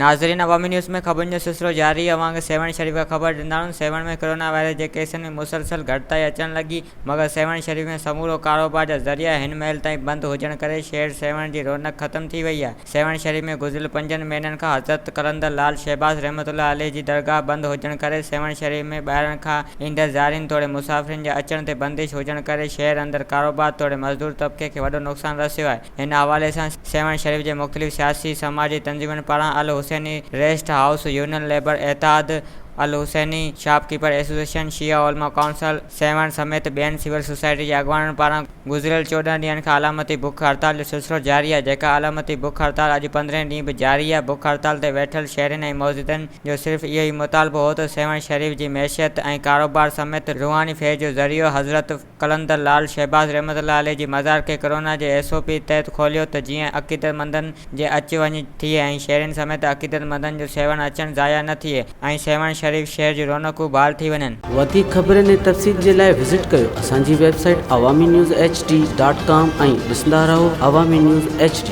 नाज़रीन, अवामी न्यूज़ में ख़बरुनि जो सिलसिलो जारी आहे। वांगुरु सेवन शरीफ़ खां ख़बर ॾींदा आहियूं। सेवन में कोरोना वायरस जे केसनि में मुसलसल घटिताई अचण लॻी, मगर सेवन शरीफ़ में समूरो कारोबार जा ज़रिया हिन महिल ताईं बंदि हुजण करे शहर सेवन जी रौनक ख़त्म थी वई आहे। सेवन शरीफ़ में गुज़िरियल 5 महीननि खां हज़रत कलंदर लाल शहबाज़ रहमतुल्लाह अलैह जी दरगाह बंदि हुजण करे सेवन शरीफ़ में ॿाहिरि खां ईंदड़ ज़ाइरीन तोड़े मुसाफ़िरनि जे अचण ते बंदिश हुजण करे शहर अंदरि कारोबार तोड़े मज़दूर तबिके खे वॾो नुक़सानु रसियो आहे। हिन हवाले सां सेवन शरीफ़ जे मुख़्तलिफ़ सियासी समाजी तंज़ीमुनि पारां Al Hussaini rest house union, labour इत्तेहाद, अल हुसैनी शॉपकीपर एसोसिएशन, शिया उलमा काउंसिल सेवन समेत ॿियनि सिविल सोसाइटी जे अॻवाननि पारां गुज़िरियल 14 ॾींहनि खां अलामती बुख हड़ताल जो सिलसिलो जारी आहे। जेका अलामती बुख हड़ताल अॼु 15 ॾींहं बि जारी आहे। बुख हड़ताल ते वेठल शहरियुनि ऐं मौजूदनि जो सिर्फ़ु इहो ई मुतालबो हो त सेवन शरीफ़ जी मैशियत ऐं कारोबार समेत रूहानी फैज़ जो ज़रियो हज़रत कलंदर लाल शहबाज़ रहमतुल्लाह अलैह जी मज़ार खे कोरोना जे SOP तहत खोलियो त जीअं अक़ीदतमंदनि जे अच वञ थिए ऐं शहरियुनि समेत अक़ीदतमंदनि जो सेवन अचणु ज़ाया न थिए ऐं सेवन शरीफ़ शहर जी रौनकूं बहाल थी वञनि। वधीक ख़बरुनि ऐं तफ़सील जे लाइ विज़िट कयो असांजी वेबसाइट awamiNewsHD.com ऐं ॾिसंदा रहो अवामी न्यूज़ HD।